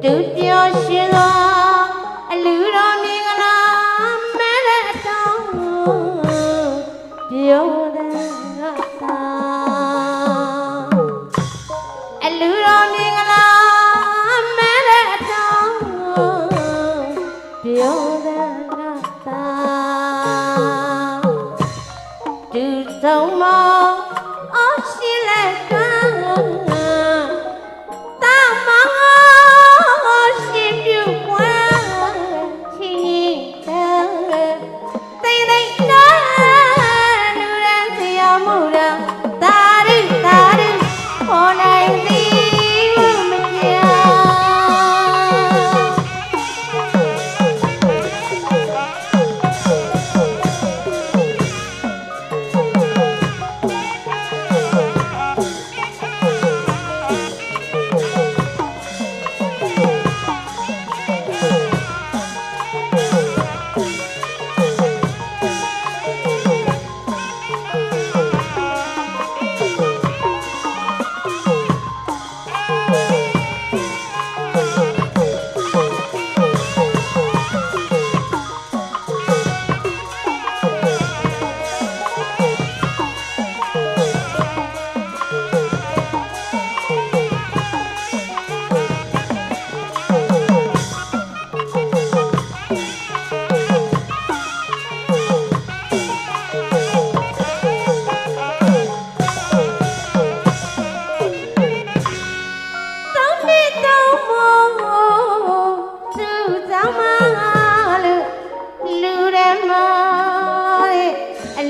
တူပြောရှင်သောအလူတော်မင်္ဂလာမဲတဲ့တောင်းပြောတဲ့သာအလူတော်မင်္ဂလာမဲတဲ့တောင်းပြောတဲ့သာတူဆုံးမအရှိလက်က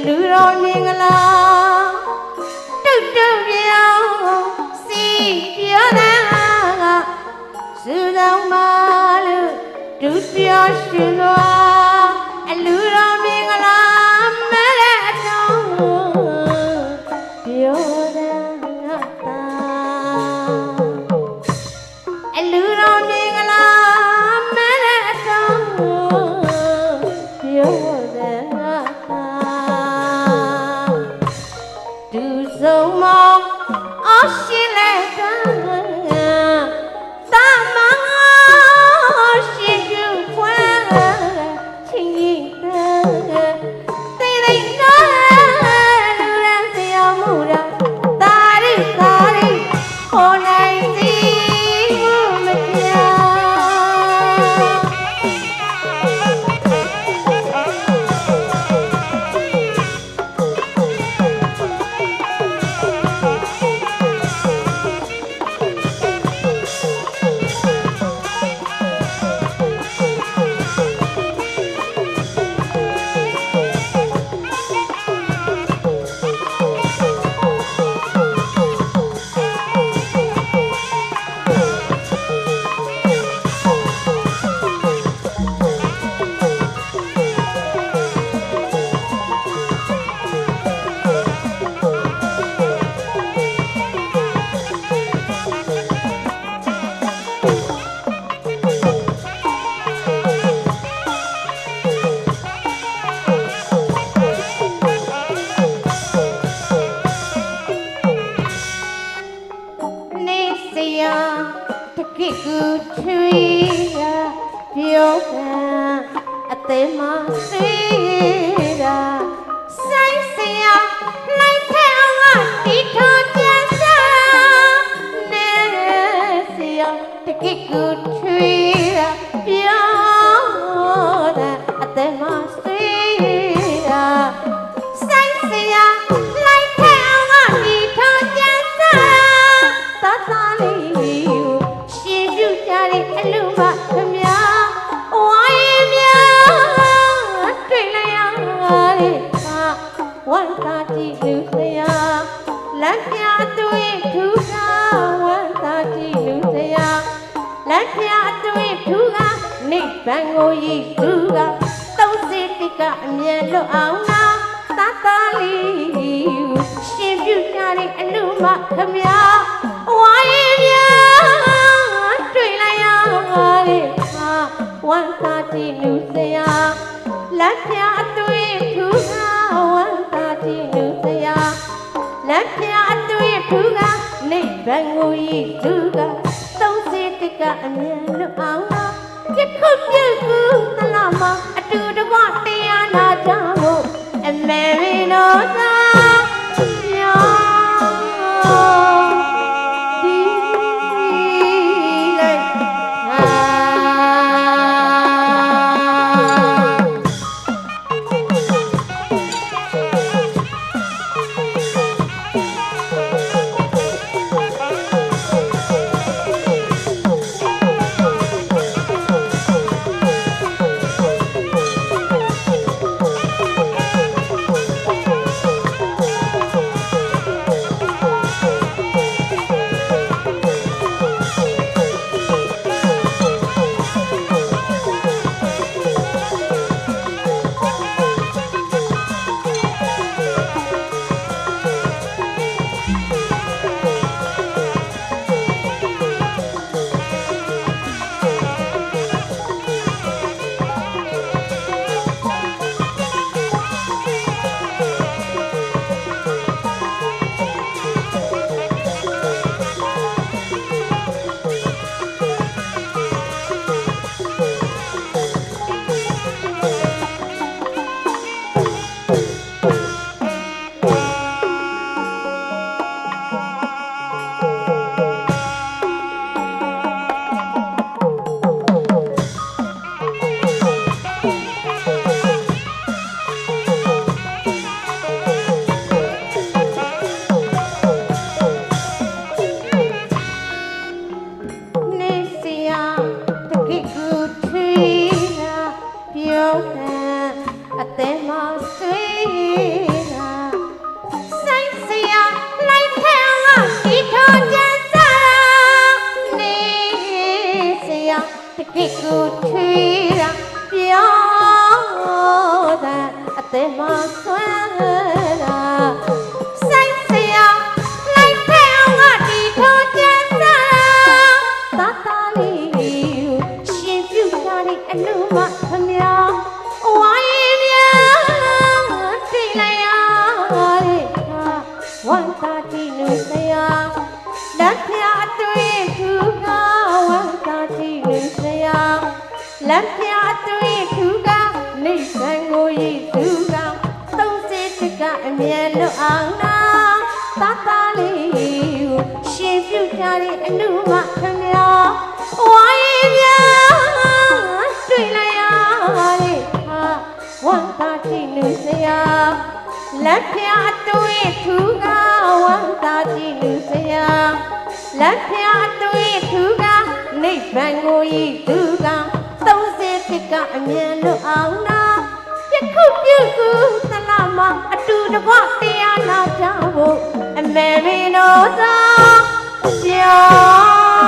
လူတော်မင်္ဂလာတုတ်တုတ်ပြောင်းစီပြောတဲ့ကစုဆောင်ပါလို့ဒုပြောရှင်သွားအလူတော်မင်္ဂလာမဲတဲ့အတောင်းပြောတဲ့သာအလူတော်မင်္ဂလာမဲတဲ့အတောင်းပြောတဲ့ဆုံးမအရှိလက်ကသာမငါရှိယူဖွယ်ချင်းကြီးတဲ့တိတ်တိတ်နာလူရန်စရာမှုရာတာရိခေါ်နိုင်သည်မပြောတကိကူထွေးရာပြောကအသေးမစေးရာဆိုင်စရာလိုက်ထဲအောင်ကတီထောင်ကြစားနေစရာတကိကူထွေးရာပြောတဲ့အသေးမစေးရာဆိုင်စရာလိုက်ထဲအောင်ကတီထောင်ကြစားသာသာလေးအလူမခမဝိုင်းမြတွေ့လိုက်ရတဲ့ဝန်တာကြည့်လူစရာလက်ပြသွေးထူကဝန်တာကြည့်လူစရာလက်ပြသွေးထူကနိဗ္ဗာန်ကိုရည်သူက30တိကအမြဲလွတ်အောင်နာသာသာလေးရှင်ပြုကြတဲ့အလူမခမဝိုင်းမြတွေ့လိုက်ရတဲ့ဝန်တာကြည့်လူစရာလက်ပြအသွေးထူကဝန်တာကြည့်လူစရာလက်ပြအသွေးထူကနိဗ္ဗာန်ကိုရည်သူက30တိက ကအမြဲလွတ်အောင်လားပြခုပြုတ်ကူသလားမအတူတကွတရားနာကြဖို့အမေရီနိုသာအသေးမဆွေးတာစိုက်စရာလိုက်ထဲကဒီထောင်ကျန်စားနေစရာတကိကိုထွေးတာပြောတာအသေးမဆွဲတာစိုက်စရာလိုက်ထဲကဒီထောင်ကျန်စားတာတာလေးရှင်ပြုထားတဲ့အလူမခမများဝိုင်းမြတိလိုက်ရတဲ့ဝန်တာတိနုစရာလက်ပြအတွေ့သူကဝန်တာတိနုစရာလက်ပြအတွေ့သူကနေဆံကိုရည်သူကသုံးစစ်တကအမြဲလွတ်အောင်နာတာတာလေးကိုရှင်ပြုထားတဲ့အလူမခမများဝိုင်းမြတွေ့လိုက်ရတဲ့ဝန်တာတိနုစရာလက်ပြအတွေ့သူကဝန်တာတိနုစရာလက်ပြအတွေ့သူကနေဗံကိုရည်သူကသုံးစစ်တစ်ကအမြဲလွတ်အောင်နာယခုပြုကူသလားမအတူတကွတရားနာကြဖို့အမေရီနိုသာပြော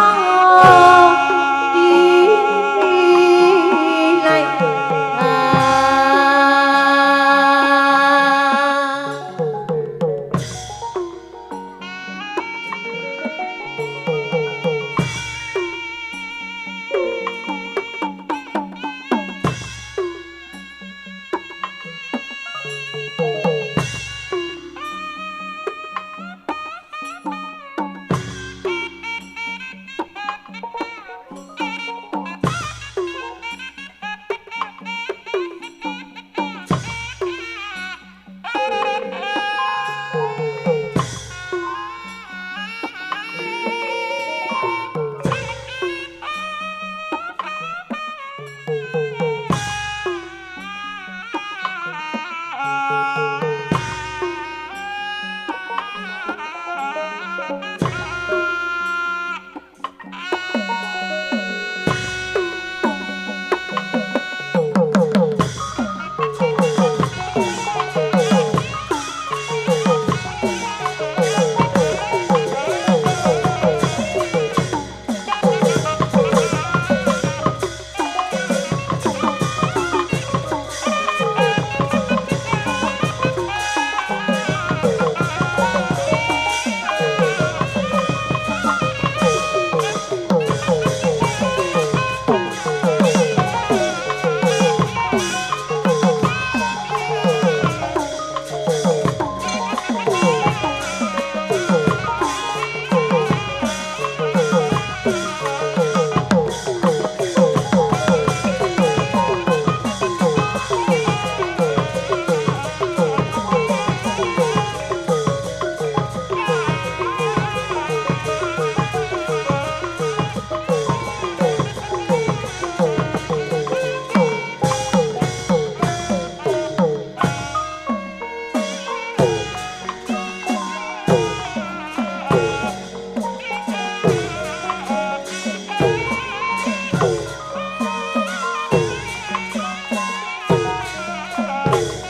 ။